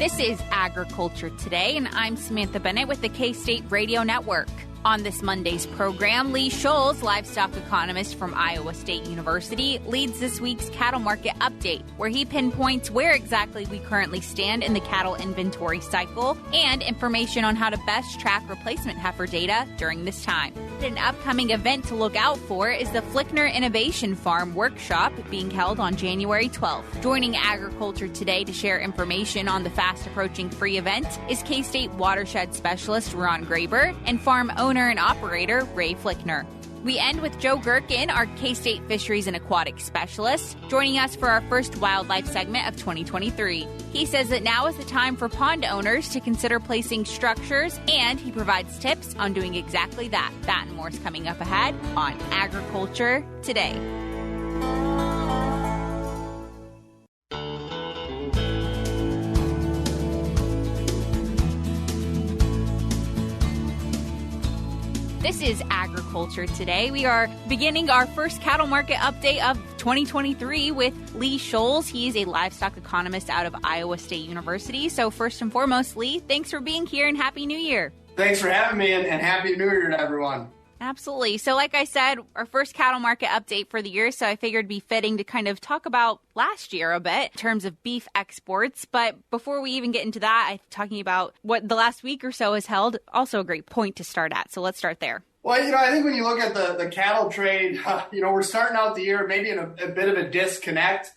This is Agriculture Today, and I'm Samantha Bennett with the K-State Radio Network. On this Monday's program, Lee Schulz, livestock economist from Iowa State University, leads this week's cattle market update, where he pinpoints where exactly we currently stand in the cattle inventory cycle and information on how to best track replacement heifer data during this time. An upcoming event to look out for is the Flickner Innovation Farm Workshop being held on January 12th. Joining Agriculture Today to share information on the fast-approaching free event is K-State watershed specialist Ron Graber and farm owner and operator Ray Flickner. We end with Joe Gerken, our K-State fisheries and aquatics specialist, joining us for our first wildlife segment of 2023. He says that now is the time for pond owners to consider placing structures, and he provides tips on doing exactly that. That and more is coming up ahead on Agriculture Today. This is Agriculture Today. We are beginning our first cattle market update of 2023 with Lee Schulz. He's a livestock economist out of Iowa State University. So first and foremost, Lee, thanks for being here and Happy New Year. Thanks for having me and Happy New Year to everyone. Absolutely. So like I said, our first cattle market update for the year, so I figured it'd be fitting to kind of talk about last year a bit in terms of beef exports. But before we even get into that, talking about what the last week or so has held, also a great point to start at. So let's start there. Well, I think when you look at the cattle trade, we're starting out the year maybe in a bit of a disconnect.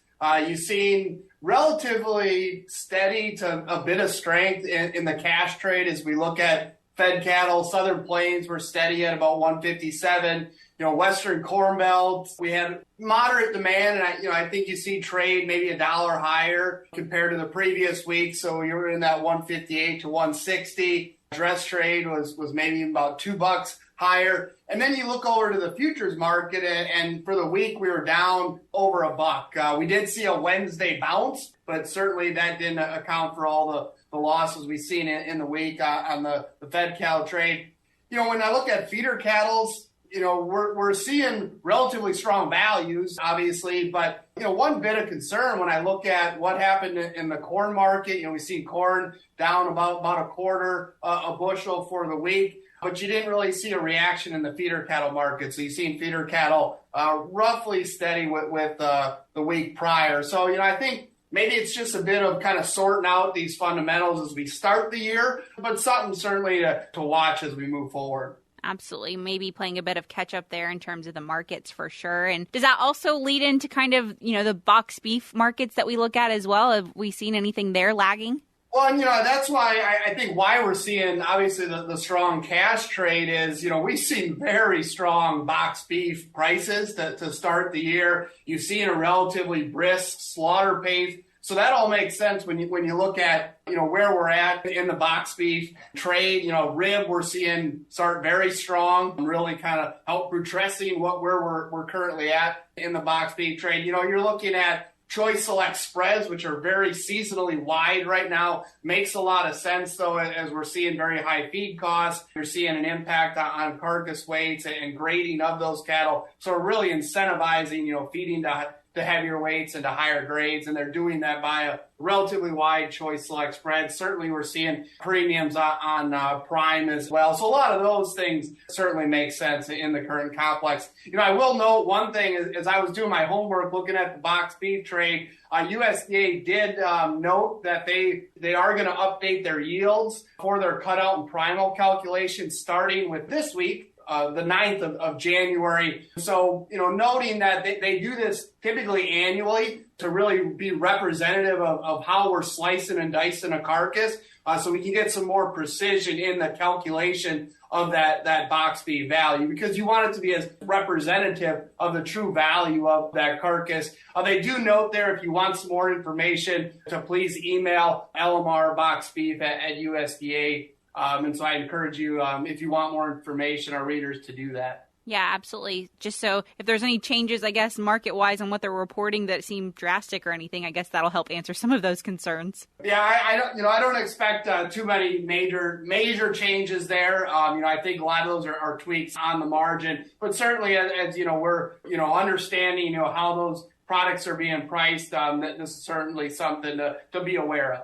You've seen relatively steady to a bit of strength in the cash trade as we look at fed cattle. Southern Plains were steady at about 157. Western Corn Belt, we had moderate demand, and I think you see trade maybe $1 higher compared to the previous week. So you're in that 158 to 160. Dress trade was maybe about $2 higher. And then you look over to the futures market, and for the week we were down over $1. We did see a Wednesday bounce, but certainly that didn't account for all the losses we've seen in the week on the fed cattle trade. When I look at feeder cattle, we're seeing relatively strong values, obviously, but one bit of concern when I look at what happened in the corn market. We see corn down about a quarter a bushel for the week, but you didn't really see a reaction in the feeder cattle market. So you've seen feeder cattle roughly steady with the week prior. So I think maybe it's just a bit of kind of sorting out these fundamentals as we start the year, but something certainly to watch as we move forward. Absolutely. Maybe playing a bit of catch up there in terms of the markets for sure. And does that also lead into kind of, the box beef markets that we look at as well? Have we seen anything there lagging? Well, and, that's why I think why we're seeing obviously the strong cash trade is, we've seen very strong box beef prices to start the year. You've seen a relatively brisk slaughter pace. So that all makes sense when you look at, where we're at in the box beef trade. Rib we're seeing start very strong and really kind of help buttressing where we're currently at in the box beef trade. You're looking at choice select spreads, which are very seasonally wide right now. Makes a lot of sense, though, as we're seeing very high feed costs. You're seeing an impact on carcass weights and grading of those cattle. So we're really incentivizing, feeding to heavier weights and to higher grades, and they're doing that by a relatively wide choice select spread. Certainly we're seeing premiums on prime as well. So a lot of those things certainly make sense in the current complex. I will note one thing as I was doing my homework looking at the box beef trade, USDA did note that they are going to update their yields for their cutout and primal calculations starting with this week. The 9th of January. So, noting that they do this typically annually to really be representative of how we're slicing and dicing a carcass, so we can get some more precision in the calculation of that box beef value, because you want it to be as representative of the true value of that carcass. They do note there, if you want some more information, to please email LMR box beef at USDA. And so I encourage you, if you want more information, our readers to do that. Yeah, absolutely. Just so if there's any changes, I guess, market-wise on what they're reporting that seem drastic or anything, I guess that'll help answer some of those concerns. Yeah, I don't expect too many major changes there. I think a lot of those are tweaks on the margin, but certainly as we're understanding how those products are being priced, that this is certainly something to be aware of.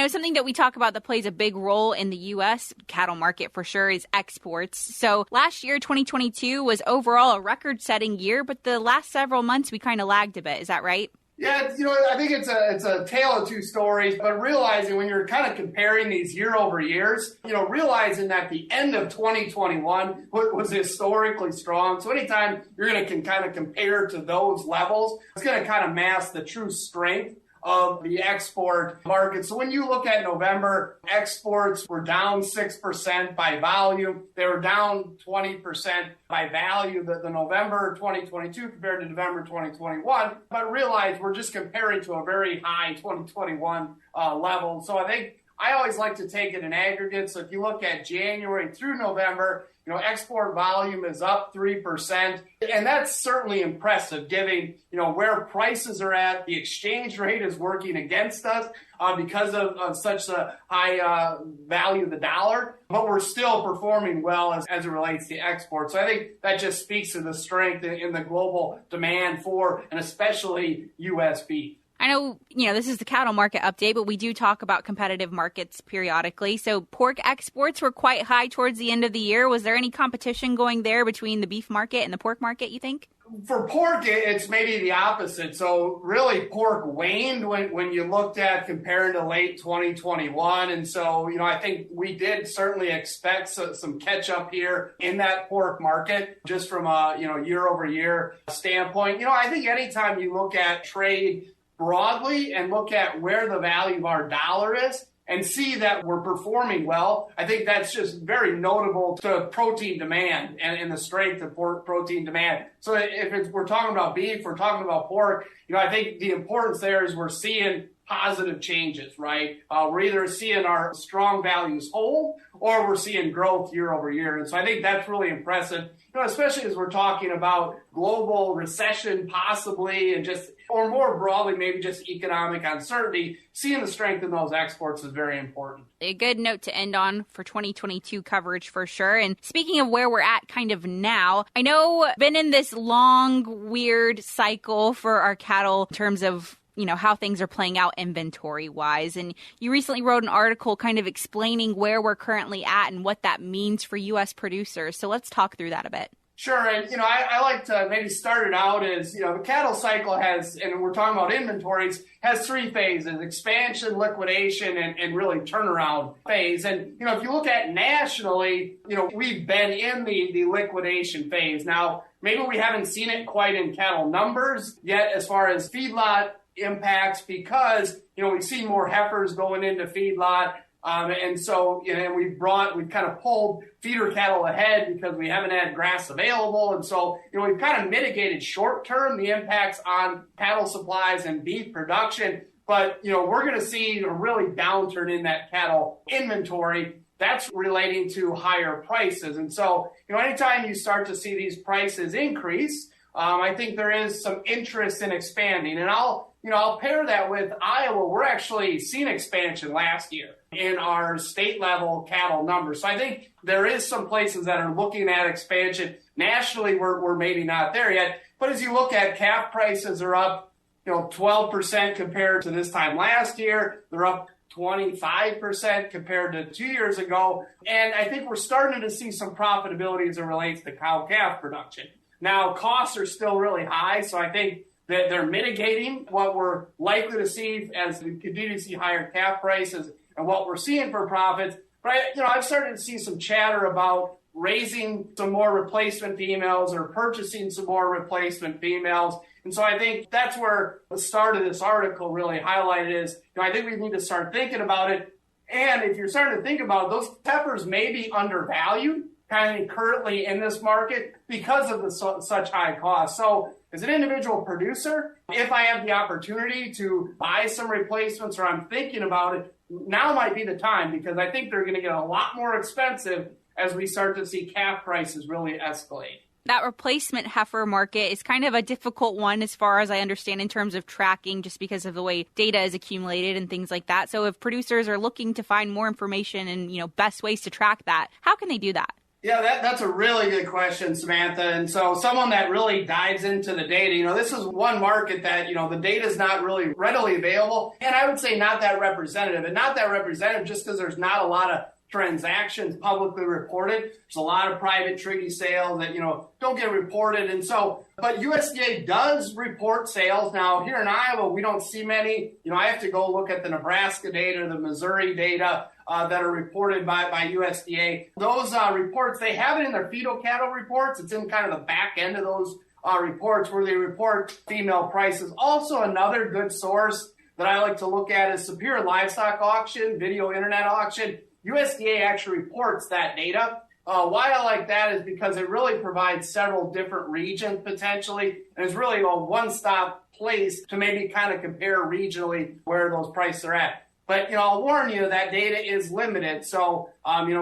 something that we talk about that plays a big role in the U.S. cattle market for sure is exports. So last year, 2022, was overall a record-setting year, but the last several months we kind of lagged a bit. Is that right? Yeah, I think it's a tale of two stories, but realizing when you're kind of comparing these year over years, realizing that the end of 2021 was historically strong. So anytime you're going to kind of compare to those levels, it's going to kind of mask the true strength of the export market. So when you look at November, exports were down 6% by volume. They were down 20% by value, the November 2022 compared to November 2021. But realize we're just comparing to a very high 2021 level. So I always like to take it in aggregate. So if you look at January through November, export volume is up 3%. And that's certainly impressive, given, where prices are at. The exchange rate is working against us because of such a high value of the dollar. But we're still performing well as it relates to exports. So I think that just speaks to the strength in the global demand for, and especially, U.S. beef. I know, this is the cattle market update, but we do talk about competitive markets periodically. So pork exports were quite high towards the end of the year. Was there any competition going there between the beef market and the pork market, you think? For pork, it's maybe the opposite. So really pork waned when you looked at comparing to late 2021. And so, I think we did certainly expect some catch up here in that pork market, just from a, year over year standpoint. I think anytime you look at trade broadly and look at where the value of our dollar is and see that we're performing well, I think that's just very notable to protein demand and the strength of pork protein demand. So if we're talking about beef, we're talking about pork, I think the importance there is we're seeing positive changes, right? We're either seeing our strong values hold or we're seeing growth year over year. And so I think that's really impressive, especially as we're talking about global recession possibly, and just, or more broadly, maybe just economic uncertainty. Seeing the strength in those exports is very important. A good note to end on for 2022 coverage for sure. And speaking of where we're at kind of now, I know been in this long, weird cycle for our cattle in terms of how things are playing out inventory-wise. And you recently wrote an article kind of explaining where we're currently at and what that means for U.S. producers. So let's talk through that a bit. Sure. And, I like to maybe start it out as, the cattle cycle has, and we're talking about inventories, has three phases: expansion, liquidation, and really turnaround phase. And, if you look at nationally, we've been in the liquidation phase. Now, maybe we haven't seen it quite in cattle numbers yet as far as feedlot impacts, because, we've seen more heifers going into feedlot. And so, we've kind of pulled feeder cattle ahead because we haven't had grass available. And so, we've kind of mitigated short term the impacts on cattle supplies and beef production. But, we're going to see a really downturn in that cattle inventory. That's relating to higher prices. And so, anytime you start to see these prices increase, I think there is some interest in expanding. And I'll pair that with Iowa. We're actually seeing expansion last year in our state level cattle numbers. So I think there is some places that are looking at expansion. Nationally, we're maybe not there yet. But as you look at calf prices are up, 12% compared to this time last year. They're up 25% compared to 2 years ago. And I think we're starting to see some profitability as it relates to cow-calf production. Now, costs are still really high, so I think that they're mitigating what we're likely to see as we continue to see higher calf prices and what we're seeing for profits. But I've started to see some chatter about raising some more replacement females or purchasing some more replacement females. And so I think that's where the start of this article really highlighted is, I think we need to start thinking about it. And if you're starting to think about it, those heifers may be undervalued kind of currently in this market because of such high costs. So as an individual producer, if I have the opportunity to buy some replacements or I'm thinking about it, now might be the time, because I think they're going to get a lot more expensive as we start to see calf prices really escalate. That replacement heifer market is kind of a difficult one as far as I understand in terms of tracking, just because of the way data is accumulated and things like that. So if producers are looking to find more information and, best ways to track that, how can they do that? Yeah, that's a really good question, Samantha. And so someone that really dives into the data, this is one market that, the data is not really readily available. And I would say not that representative. And not that representative just because there's not a lot of transactions publicly reported. There's a lot of private treaty sales that, don't get reported. And so, but USDA does report sales. Now, here in Iowa, we don't see many. I have to go look at the Nebraska data, the Missouri data that are reported by USDA. Those reports, they have it in their fetal cattle reports. It's in kind of the back end of those reports where they report female prices. Also, another good source that I like to look at is Superior Livestock Auction, Video Internet Auction. USDA actually reports that data. Why I like that is because it really provides several different regions potentially, and it's really a one-stop place to maybe kind of compare regionally where those prices are at. But, I'll warn you that data is limited. So,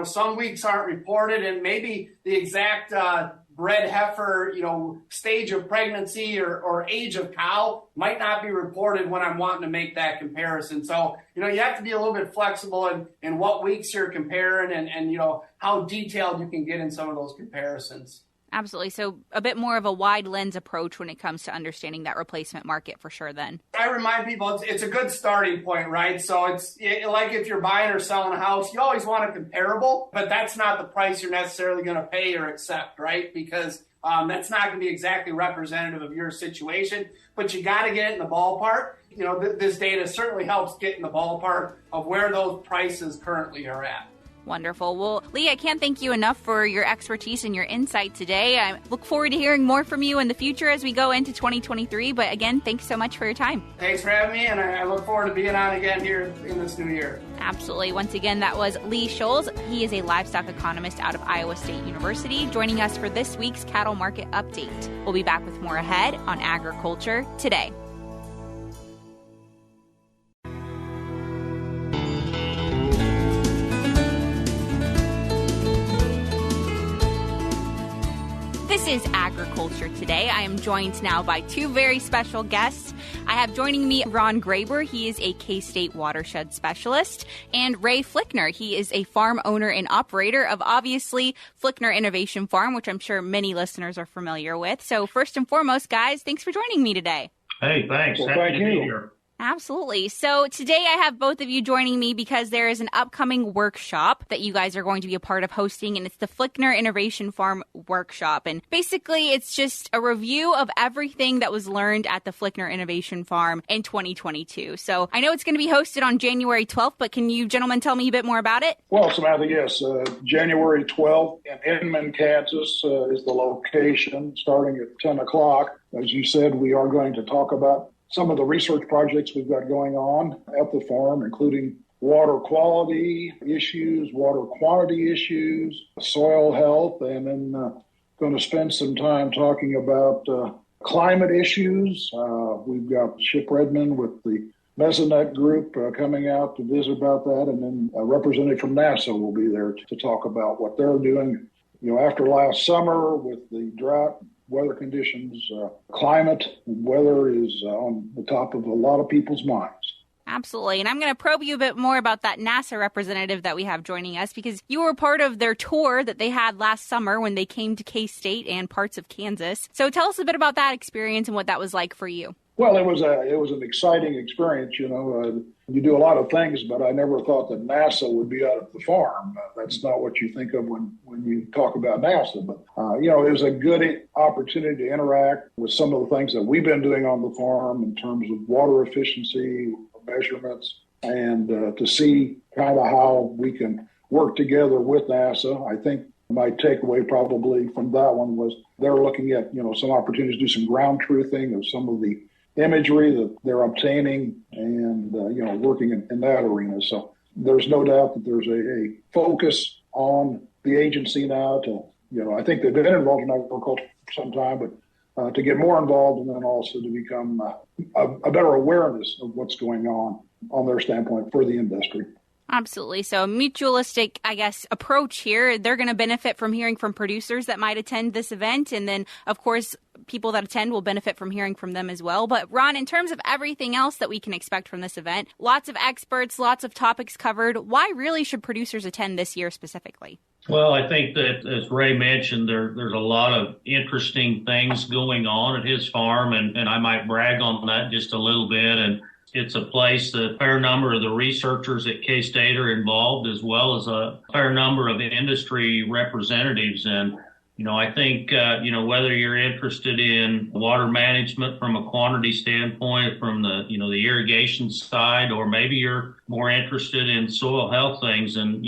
some weeks aren't reported, and maybe the exact bred heifer, stage of pregnancy or age of cow might not be reported when I'm wanting to make that comparison. So, you have to be a little bit flexible in what weeks you're comparing and how detailed you can get in some of those comparisons. Absolutely. So a bit more of a wide lens approach when it comes to understanding that replacement market for sure then. I remind people it's a good starting point, right? So it's like if you're buying or selling a house, you always want a comparable, but that's not the price you're necessarily going to pay or accept, right? Because that's not going to be exactly representative of your situation, but you got to get it in the ballpark. This data certainly helps get in the ballpark of where those prices currently are at. Wonderful. Well, Lee, I can't thank you enough for your expertise and your insight today. I look forward to hearing more from you in the future as we go into 2023. But again, thanks so much for your time. Thanks for having me, and I look forward to being on again here in this new year. Absolutely. Once again, that was Lee Schulz. He is a livestock economist out of Iowa State University, joining us for this week's cattle market update. We'll be back with more ahead on Agriculture Today. This is Agriculture Today. I am joined now by two very special guests. I have joining me Ron Graber. He is a K-State watershed specialist, and Ray Flickner. He is a farm owner and operator of, obviously, Flickner Innovation Farm, which I'm sure many listeners are familiar with. So first and foremost, guys, thanks for joining me today. Hey, thanks. Well, Happy to be here. Absolutely. So today I have both of you joining me because there is an upcoming workshop that you guys are going to be a part of hosting, and it's the Flickner Innovation Farm Workshop. And basically, it's just a review of everything that was learned at the Flickner Innovation Farm in 2022. So I know it's going to be hosted on January 12th, but can you gentlemen tell me a bit more about it? Well, Samantha, yes. January 12th in Inman, Kansas is the location, starting at 10 o'clock. As you said, we are going to talk about some of the research projects we've got going on at the farm, including water quality issues, water quantity issues, soil health, and then going to spend some time talking about climate issues. We've got Chip Redmond with the Mesonet group coming out to visit about that, and then a representative from NASA will be there to talk about what they're doing. After last summer with the drought, weather conditions, climate, weather is on the top of a lot of people's minds. Absolutely. And I'm going to probe you a bit more about that NASA representative that we have joining us, because you were part of their tour that they had last summer when they came to K-State and parts of Kansas. So tell us a bit about that experience and what that was like for you. Well, it was an exciting experience. You do a lot of things, but I never thought that NASA would be out at the farm. That's not what you think of when you talk about NASA. But, it was a good opportunity to interact with some of the things that we've been doing on the farm in terms of water efficiency measurements, and to see kind of how we can work together with NASA. I think my takeaway probably from that one was they're looking at, some opportunities to do some ground truthing of some of the imagery that they're obtaining and, working in that arena. So there's no doubt that there's a focus on the agency now to, I think they've been involved in agriculture for some time, but to get more involved and then also to become a better awareness of what's going on their standpoint for the industry. Absolutely. So a mutualistic, approach here. They're going to benefit from hearing from producers that might attend this event. And then, of course, people that attend will benefit from hearing from them as well. But Ron, in terms of everything else that we can expect from this event, lots of experts, lots of topics covered. Why really should producers attend this year specifically? Well, I think that, as Ray mentioned, there's a lot of interesting things going on at his farm, and I might brag on that just a little bit. And it's a place that a fair number of the researchers at K-State are involved, as well as a fair number of industry representatives. And, I think, whether you're interested in water management from a quantity standpoint, from the irrigation side, or maybe you're more interested in soil health things and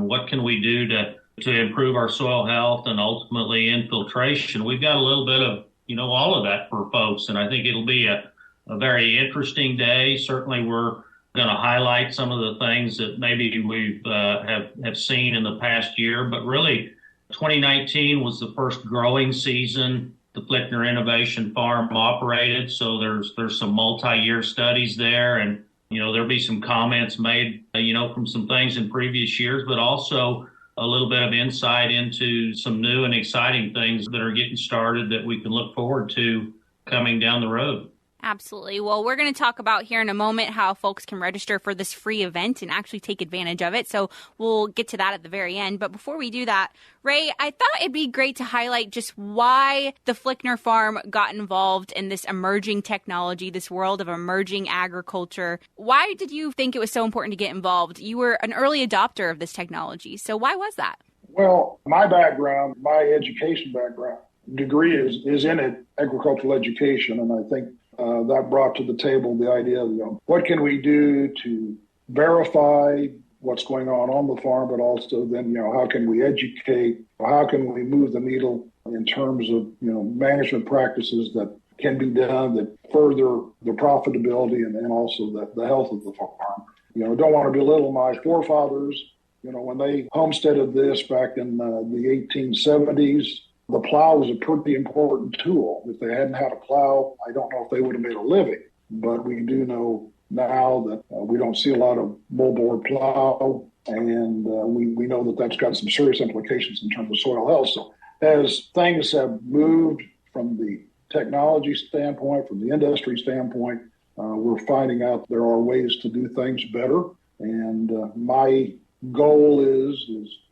what can we do to improve our soil health and ultimately infiltration. We've got a little bit of, all of that for folks. And I think it'll be a very interesting day. Certainly we're going to highlight some of the things that maybe we've have seen in the past year, but really 2019 was the first growing season the Flickner Innovation Farm operated. So there's some multi-year studies there, and there'll be some comments made from some things in previous years, but also a little bit of insight into some new and exciting things that are getting started that we can look forward to coming down the road. Absolutely. Well, we're going to talk about here in a moment how folks can register for this free event and actually take advantage of it. So we'll get to that at the very end. But before we do that, Ray, I thought it'd be great to highlight just why the Flickner Farm got involved in this emerging technology, this world of emerging agriculture. Why did you think it was so important to get involved? You were an early adopter of this technology. So why was that? Well, my background, my education background, degree is in agricultural education, and I think that brought to the table the idea of what can we do to verify what's going on the farm, but also then how can we educate, how can we move the needle in terms of management practices that can be done that further the profitability and also the health of the farm. Don't want to belittle my forefathers. When they homesteaded this back in the 1870s. The plow was a pretty important tool. If they hadn't had a plow, I don't know if they would have made a living. But we do know now that we don't see a lot of moldboard plow, and we know that that's got some serious implications in terms of soil health. So as things have moved from the technology standpoint, from the industry standpoint, we're finding out there are ways to do things better. And my goal is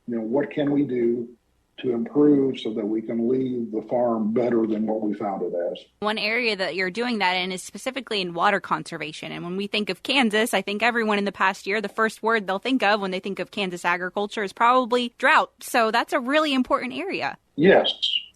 what can we do to improve so that we can leave the farm better than what we found it as. One area that you're doing that in is specifically in water conservation. And when we think of Kansas, I think everyone in the past year, the first word they'll think of when they think of Kansas agriculture is probably drought. So that's a really important area. Yes.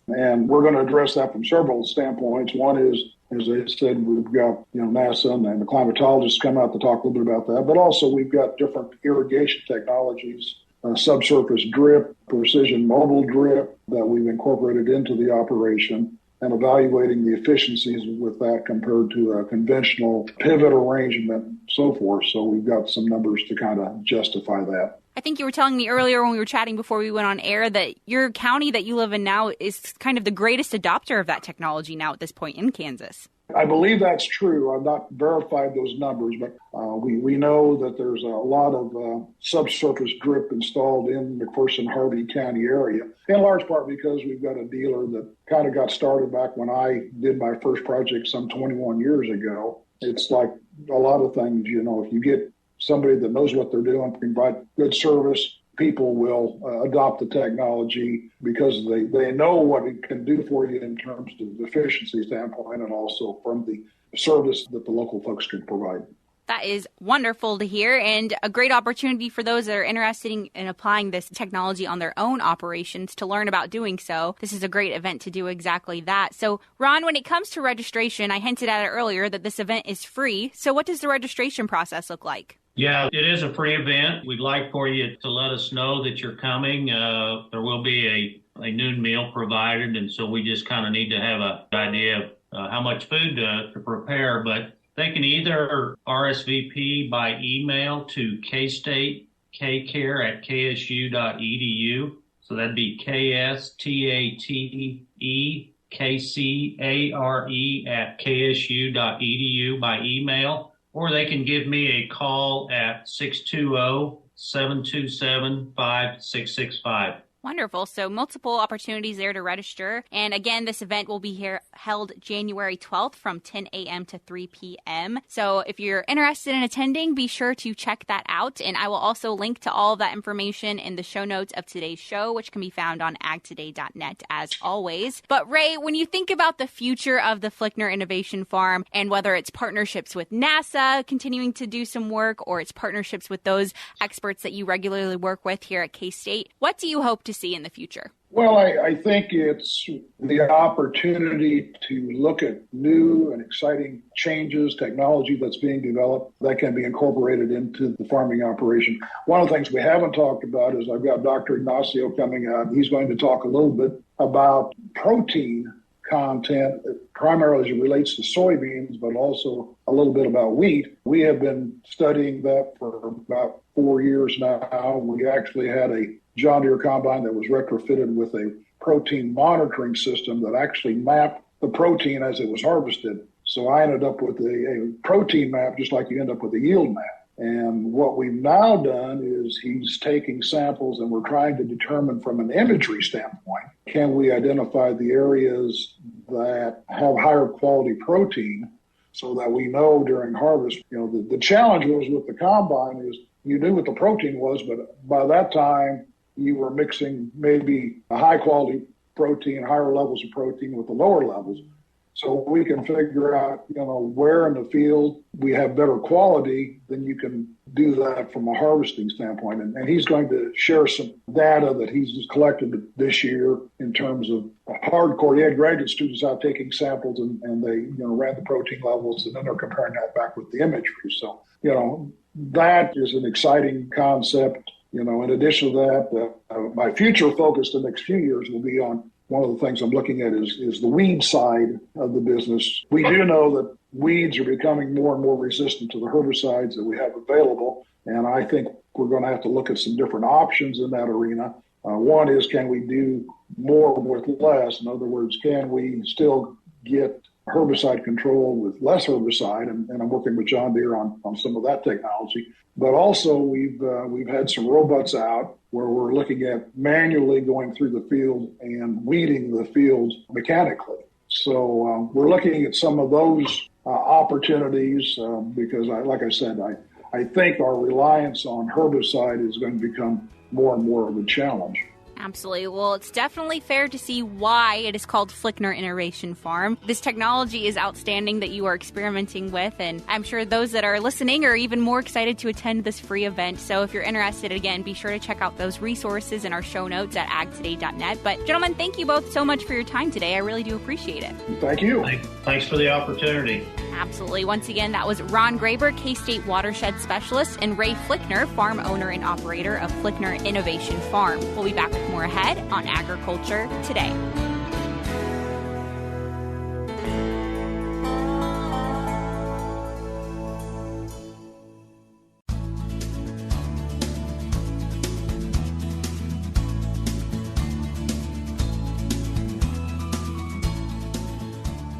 And we're going to address that from several standpoints. One is, as I said, we've got NASA and the climatologists come out to talk a little bit about that, but also we've got different irrigation technologies, subsurface drip, precision mobile drip that we've incorporated into the operation, and evaluating the efficiencies with that compared to a conventional pivot arrangement, so forth. So we've got some numbers to kind of justify that. I think you were telling me earlier when we were chatting before we went on air that your county that you live in now is kind of the greatest adopter of that technology now at this point in Kansas. I believe that's true. I've not verified those numbers, but we know that there's a lot of subsurface drip installed in the McPherson-Harvey County area, in large part because we've got a dealer that kind of got started back when I did my first project some 21 years ago. It's like a lot of things, if you get somebody that knows what they're doing, provide good service, people will adopt the technology because they know what it can do for you in terms of the efficiency standpoint and also from the service that the local folks can provide. That is wonderful to hear, and a great opportunity for those that are interested in applying this technology on their own operations to learn about doing so. This is a great event to do exactly that. So, Ron, when it comes to registration, I hinted at it earlier that this event is free. So what does the registration process look like? Yeah, it is a free event. We'd like for you to let us know that you're coming. There will be a noon meal provided, and so we just kind of need to have an idea of how much food to prepare. But they can either RSVP by email to kstatecare@ksu.edu. So that'd be kstatekare@ksu.edu by email. Or they can give me a call at 620-727-5665. Wonderful. So multiple opportunities there to register. And again, this event will be held January 12th from 10 a.m. to 3 p.m. So if you're interested in attending, be sure to check that out. And I will also link to all of that information in the show notes of today's show, which can be found on agtoday.net as always. But Ray, when you think about the future of the Flickner Innovation Farm, and whether it's partnerships with NASA continuing to do some work, or it's partnerships with those experts that you regularly work with here at K-State, what do you hope to see in the future? Well, I think it's the opportunity to look at new and exciting changes, technology that's being developed that can be incorporated into the farming operation. One of the things we haven't talked about is I've got Dr. Ignacio coming out. He's going to talk a little bit about protein content, primarily as it relates to soybeans, but also a little bit about wheat. We have been studying that for about 4 years now. We actually had a John Deere combine that was retrofitted with a protein monitoring system that actually mapped the protein as it was harvested. So I ended up with a protein map, just like you end up with a yield map. And what we've now done is he's taking samples and we're trying to determine from an imagery standpoint, can we identify the areas that have higher quality protein so that we know during harvest, the challenge was with the combine is you knew what the protein was, but by that time you were mixing maybe a high quality protein, higher levels of protein with the lower levels. So we can figure out, where in the field we have better quality, then you can do that from a harvesting standpoint. And he's going to share some data that he's collected this year in terms of hardcore. He had graduate students out taking samples and they, ran the protein levels, and then they're comparing that back with the imagery. So, that is an exciting concept. In addition to that, my future focus the next few years will be on one of the things I'm looking at is the weed side of the business. We do know that weeds are becoming more and more resistant to the herbicides that we have available, and I think we're going to have to look at some different options in that arena. One is, can we do more with less? In other words, can we still get herbicide control with less herbicide? And I'm working with John Deere on some of that technology. But also we've had some robots out where we're looking at manually going through the field and weeding the fields mechanically. So we're looking at some of those opportunities because, like I said, I think our reliance on herbicide is going to become more and more of a challenge. Absolutely. Well, it's definitely fair to see why it is called Flickner Innovation Farm. This technology is outstanding that you are experimenting with, and I'm sure those that are listening are even more excited to attend this free event. So if you're interested, again, be sure to check out those resources in our show notes at agtoday.net. But gentlemen, thank you both so much for your time today. I really do appreciate it. Thank you. Thanks for the opportunity. Absolutely. Once again, that was Ron Graber, K-State Watershed Specialist, and Ray Flickner, farm owner and operator of Flickner Innovation Farm. We'll be back with more ahead on Agriculture Today.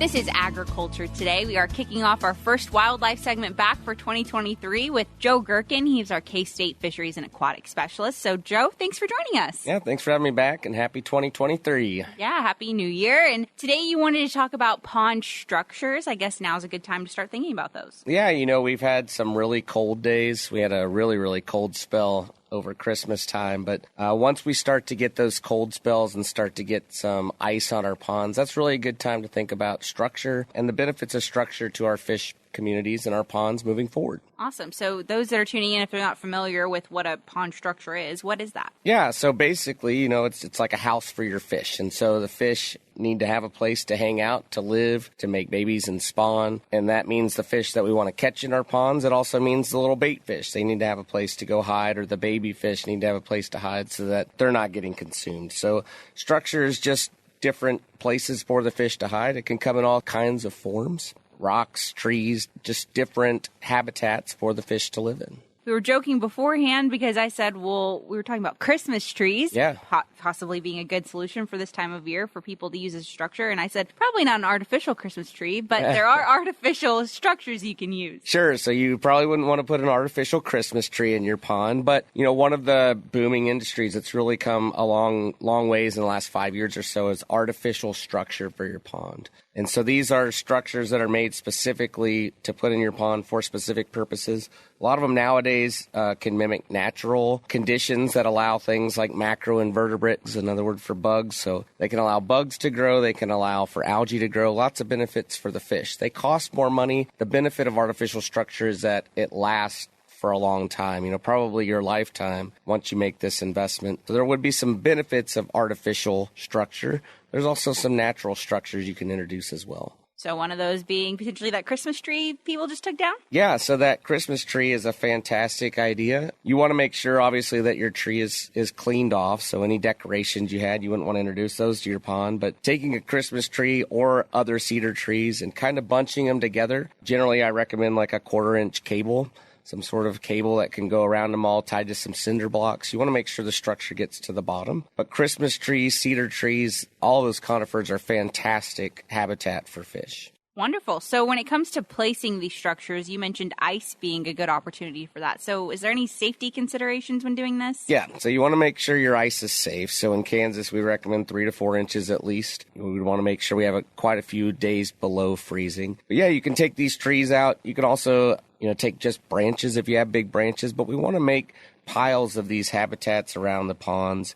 This is Agriculture Today. We are kicking off our first wildlife segment back for 2023 with Joe Gerken. He's our K-State Fisheries and Aquatics Specialist. So, Joe, thanks for joining us. Yeah, thanks for having me back, and happy 2023. Yeah, happy New Year. And today you wanted to talk about pond structures. I guess now's a good time to start thinking about those. Yeah, we've had some really cold days. We had a really, really cold spell over Christmas time. But once we start to get those cold spells and start to get some ice on our ponds, that's really a good time to think about structure and the benefits of structure to our fish communities and our ponds moving forward. Awesome. So those that are tuning in, if they're not familiar with what a pond structure is, what is that? Yeah, so basically, it's like a house for your fish. And so the fish need to have a place to hang out, to live, to make babies and spawn. And that means the fish that we want to catch in our ponds. It also means the little bait fish. They need to have a place to go hide, or the baby fish need to have a place to hide so that they're not getting consumed. So structure is just different places for the fish to hide. It can come in all kinds of forms. Rocks, trees, just different habitats for the fish to live in. We were joking beforehand because I said, well, we were talking about Christmas trees. Yeah. Possibly being a good solution for this time of year for people to use as a structure. And I said, probably not an artificial Christmas tree, but there are artificial structures you can use. Sure. So you probably wouldn't want to put an artificial Christmas tree in your pond. But, one of the booming industries that's really come a long ways in the last 5 years or so is artificial structure for your pond. And so these are structures that are made specifically to put in your pond for specific purposes. A lot of them nowadays can mimic natural conditions that allow things like macroinvertebrates, another word for bugs. So they can allow bugs to grow. They can allow for algae to grow. Lots of benefits for the fish. They cost more money. The benefit of artificial structure is that it lasts for a long time, probably your lifetime once you make this investment. So there would be some benefits of artificial structure. There's also some natural structures you can introduce as well. So one of those being potentially that Christmas tree people just took down? Yeah, so that Christmas tree is a fantastic idea. You want to make sure, obviously, that your tree is cleaned off. So any decorations you had, you wouldn't want to introduce those to your pond. But taking a Christmas tree or other cedar trees and kind of bunching them together, generally I recommend like a 1/4-inch cable, some sort of cable that can go around them all tied to some cinder blocks. You want to make sure the structure gets to the bottom. But Christmas trees, cedar trees, all those conifers are fantastic habitat for fish. Wonderful. So when it comes to placing these structures, you mentioned ice being a good opportunity for that. So is there any safety considerations when doing this? Yeah. So you want to make sure your ice is safe. So in Kansas, we recommend 3 to 4 inches at least. We want to make sure we have quite a few days below freezing. But yeah, you can take these trees out. You can also, take just branches if you have big branches. But we want to make piles of these habitats around the ponds.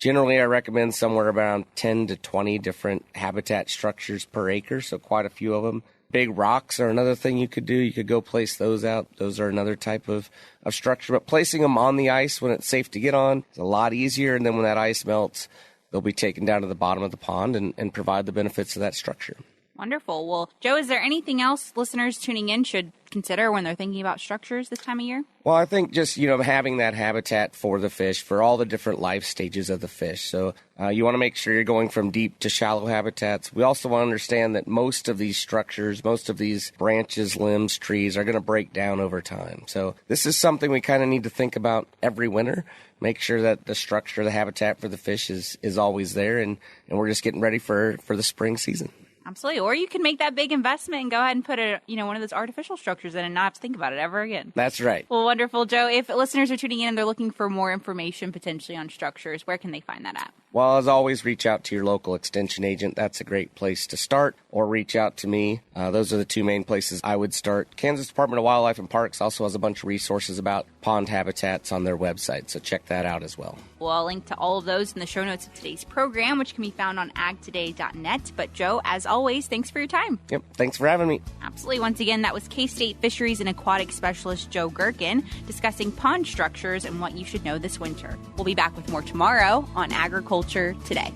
Generally, I recommend somewhere around 10 to 20 different habitat structures per acre, so quite a few of them. Big rocks are another thing you could do. You could go place those out. Those are another type of structure. But placing them on the ice when it's safe to get on is a lot easier. And then when that ice melts, they'll be taken down to the bottom of the pond and provide the benefits of that structure. Wonderful. Well, Joe, is there anything else listeners tuning in should consider when they're thinking about structures this time of year? Well, I think just, having that habitat for the fish, for all the different life stages of the fish. So you want to make sure you're going from deep to shallow habitats. We also want to understand that most of these structures, most of these branches, limbs, trees are going to break down over time. So this is something we kind of need to think about every winter. Make sure that the structure, the habitat for the fish is always there, and we're just getting ready for the spring season. Absolutely. Or you can make that big investment and go ahead and put one of those artificial structures in and not have to think about it ever again. That's right. Well, wonderful, Joe. If listeners are tuning in and they're looking for more information potentially on structures, where can they find that at? Well, as always, reach out to your local extension agent. That's a great place to start. Or reach out to me. Those are the two main places I would start. Kansas Department of Wildlife and Parks also has a bunch of resources about pond habitats on their website, so check that out as well. Well, I'll link to all of those in the show notes of today's program, which can be found on agtoday.net. But Joe, as always, thanks for your time. Yep, thanks for having me. Absolutely. Once again, that was K-State Fisheries and Aquatics Specialist Joe Gerken discussing pond structures and what you should know this winter. We'll be back with more tomorrow on Agriculture Today.